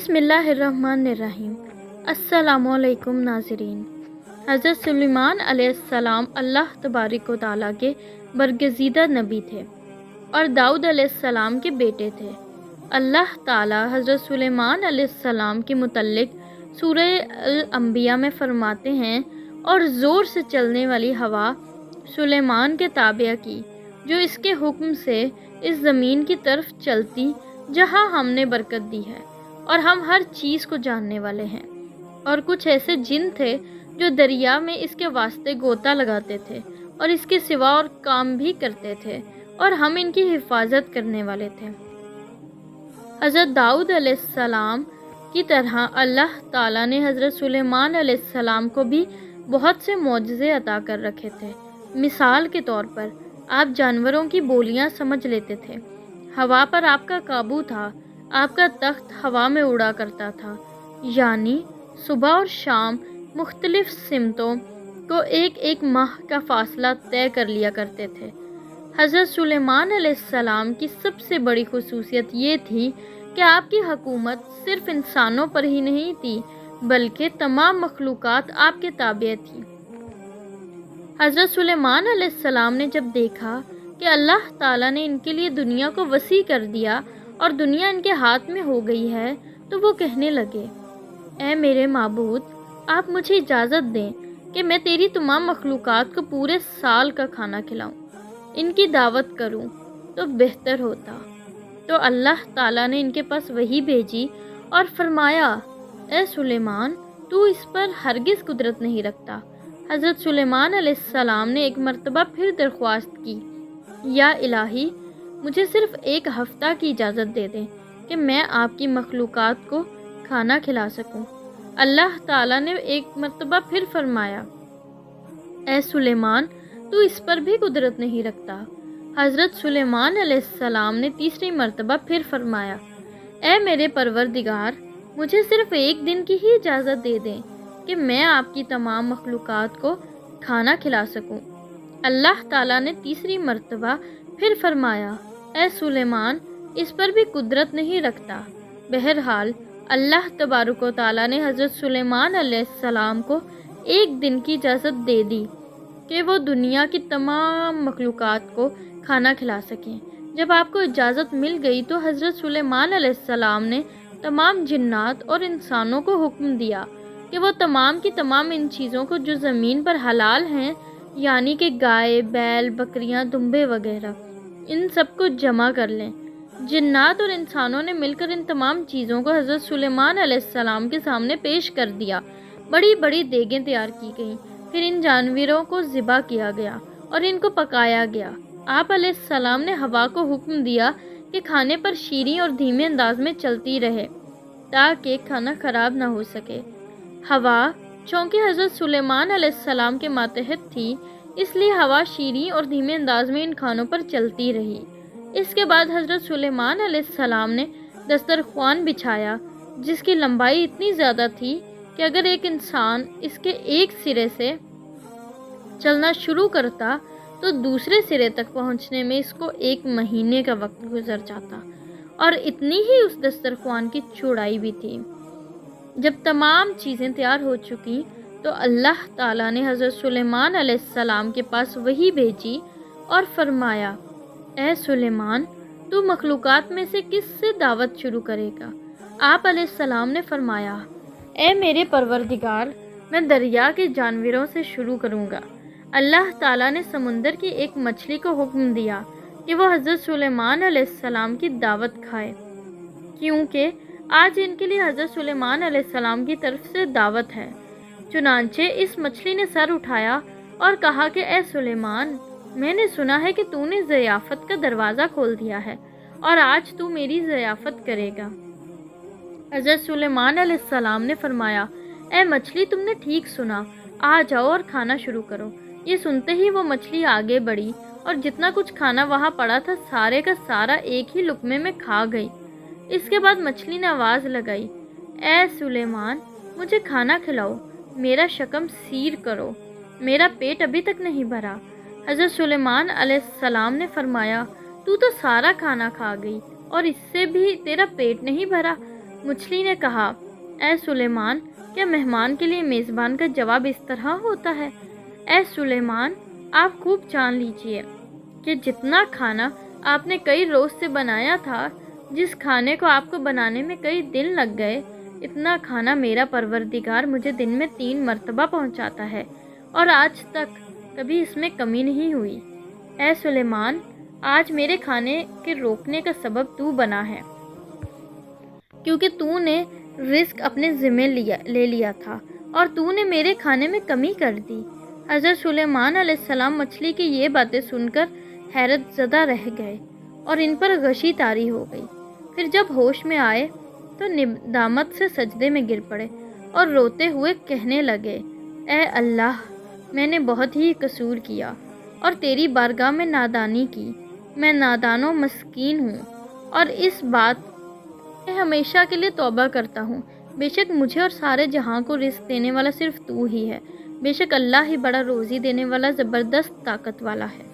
बिस्मिल्लाहिर्रहमानिर्रहीम। अस्सलामुअलैकुम नाज़रीन। हज़रत सुलेमान अलैहिस्सलाम अल्लाह तबारक व तआला के बरगज़ीदा नबी थे और दाऊद अलैहिस्सलाम के बेटे थे। अल्लाह ताला हज़रत सुलेमान अलैहिस्सलाम के मुतल्लिक़ सूरह अल-अंबिया में फ़रमाते हैं, और ज़ोर से चलने वाली हवा सुलेमान के ताबिया की, जो इसके हुक्म से इस ज़मीन की तरफ चलती जहाँ हमने बरकत दी है, और हम हर चीज़ को जानने वाले हैं। और कुछ ऐसे जिन थे जो दरिया में इसके वास्ते गोता लगाते थे और इसके सिवा और काम भी करते थे, और हम इनकी हिफाजत करने वाले थे। हज़रत दाऊद अलैहिस्सलाम की तरह अल्लाह ताला ने हज़रत सुलेमान अलैहिस्सलाम को भी बहुत से मौजज़े अता कर रखे थे। मिसाल के तौर पर आप जानवरों की बोलियां समझ लेते थे, हवा पर आपका काबू था, आपका तख्त हवा में उड़ा करता था, यानी सुबह और शाम मुख्तलिफ सिमतों को एक एक माह का फासला तय कर लिया करते थे। हज़रत सुलेमान अलैहिस्सलाम की सबसे बड़ी खुसूसियत ये थी कि आपकी हुकूमत सिर्फ इंसानों पर ही नहीं थी, बल्कि तमाम मखलूक़ात आपके ताबे थी। हज़रत सुलेमान अलैहिस्सलाम ने जब देखा कि अल्लाह ताला ने इनके लिए दुनिया को वसी कर दिया और दुनिया इनके हाथ में हो गई है, तो वो कहने लगे, ऐ मेरे माबूद, आप मुझे इजाज़त दें कि मैं तेरी तमाम मखलूक़ात को पूरे साल का खाना खिलाऊं, इनकी दावत करूं तो बेहतर होता। तो अल्लाह ताला ने इनके पास वही भेजी और फरमाया, ए सुलेमान, तू इस पर हरगिज़ कुदरत नहीं रखता। हज़रत सुलेमान अलैहिस्सलाम ने एक मरतबा फिर दरख्वास्त की, या इलाही, मुझे सिर्फ़ एक हफ़्ता की इजाज़त दे दें कि मैं आपकी मखलूक़ात को खाना खिला सकूं। अल्लाह ताला ने एक मरतबा फिर फरमाया, ए सुलेमान, तू इस पर भी कुदरत नहीं रखता। हज़रत सुलेमान अलैहिस्सलाम ने तीसरी मरतबा फिर फरमाया, ए मेरे परवरदिगार, मुझे सिर्फ़ एक दिन की ही इजाज़त दे दें कि मैं आपकी तमाम मखलूक़ात को खाना खिला सकूं। अल्लाह ताला ने तीसरी मरतबा फिर फरमाया, ए सुलेमान, इस पर भी कुदरत नहीं रखता। बहरहाल अल्लाह तबारक व तआला ने हज़रत सुलेमान अलैहिस्सलाम को एक दिन की इजाज़त दे दी कि वो दुनिया की तमाम मखलूक़ात को खाना खिला सकें। जब आपको इजाज़त मिल गई तो हज़रत सुलेमान अलैहिस्सलाम ने तमाम जिन्नात और इंसानों को हुक्म दिया कि वो तमाम की तमाम इन चीज़ों को जो ज़मीन पर हलाल हैं, यानी कि गाय, बैल, बकरियां, दुम्बे वगैरह, इन सब को जमा कर लें। जिन्नात और इंसानों ने मिलकर इन तमाम चीज़ों को हज़रत सुलेमान अलैहिस्सलाम के सामने पेश कर दिया। बड़ी बड़ी देगें तैयार की गईं, फिर इन जानवरों को ज़िबा किया गया और इनको पकाया गया। आप अलैहिस्सलाम ने हवा को हुक्म दिया कि खाने पर शीरी और धीमे अंदाज में चलती रहे ताकि खाना ख़राब ना हो सके। हवा चूँकि हज़रत सुलेमान अलैहिस्सलाम के मातहत थी, इसलिए हवा शीरी और धीमे अंदाज में इन खानों पर चलती रही। इसके बाद हज़रत सुलेमान अलैहिस्सलाम ने दस्तरख्वान बिछाया, जिसकी लंबाई इतनी ज़्यादा थी कि अगर एक इंसान इसके एक सिरे से चलना शुरू करता तो दूसरे सिरे तक पहुंचने में इसको 1 महीने का वक्त गुजर जाता, और इतनी ही उस दस्तरख्वान की चौड़ाई भी थी। जब तमाम चीज़ें तैयार हो चुकी तो अल्लाह ताला ने हज़रत सुलेमान अलैहिस्सलाम के पास वही भेजी और फरमाया, ए सुलेमान, तू मखलूक़ात में से किस से दावत शुरू करेगा? आप अलैहिस्सलाम ने फरमाया, ए मेरे परवरदिगार, मैं दरिया के जानवरों से शुरू करूँगा। अल्लाह ताला ने समुंदर की एक मछली को हुक्म दिया कि वो हज़रत सुलेमान अलैहिस्सलाम की दावत खाए, क्योंकि आज इनके लिए हज़रत सुलेमान अलैहिस्सलाम की तरफ से दावत है। चुनांचे इस मछली ने सर उठाया और कहा कि ए सुलेमान, मैंने सुना है कि तूने ज़ियाफ़त का दरवाज़ा खोल दिया है और आज तू मेरी ज़ियाफ़त करेगा। हज़रत सुलेमान अलैहिस्सलाम ने फरमाया, ए मछली, तुमने ठीक सुना, आ जाओ और खाना शुरू करो। ये सुनते ही वो मछली आगे बढ़ी और जितना कुछ खाना वहाँ पड़ा था सारे का सारा एक ही लुक़मे में खा गई। इसके बाद मछली ने आवाज़ लगाई, ए सुलेमान, मुझे खाना खिलाओ, मेरा शकम सीर करो, मेरा पेट अभी तक नहीं भरा। हज़रत सुलेमान अलैहिस्सलाम ने फरमाया, तू तो सारा खाना खा गई और इससे भी तेरा पेट नहीं भरा। مچھلی نے کہا، اے سلیمان، کیا مہمان کے لیے میزبان کا جواب اس طرح ہوتا ہے؟ اے سلیمان، آپ خوب جان لیجئے کہ جتنا کھانا آپ نے کئی روز سے بنایا تھا، جس کھانے کو آپ کو بنانے میں کئی دن لگ گئے، اتنا کھانا میرا پروردگار مجھے دن میں 3 مرتبہ پہنچاتا ہے، اور آج تک کبھی اس میں کمی نہیں ہوئی۔ اے سلیمان، آج میرے کھانے کے روکنے کا سبب تو بنا ہے، کیونکہ تو نے رزق اپنے ذمہ لے لیا تھا اور تو نے میرے کھانے میں کمی کر دی۔ حضرت سلیمان علیہ السلام مچھلی کی یہ باتیں سن کر حیرت زدہ رہ گئے اور ان پر غشی طاری ہو گئی۔ پھر جب ہوش میں آئے تو ندامت سے سجدے میں گر پڑے اور روتے ہوئے کہنے لگے، اے اللہ، میں نے بہت ہی قصور کیا اور تیری بارگاہ میں نادانی کی۔ میں نادان و مسکین ہوں اور اس بات میں ہمیشہ کے لیے توبہ کرتا ہوں۔ بے شک مجھے اور سارے جہاں کو رزق دینے والا صرف تو ہی ہے۔ بے شک اللہ ہی بڑا روزی دینے والا زبردست طاقت والا ہے۔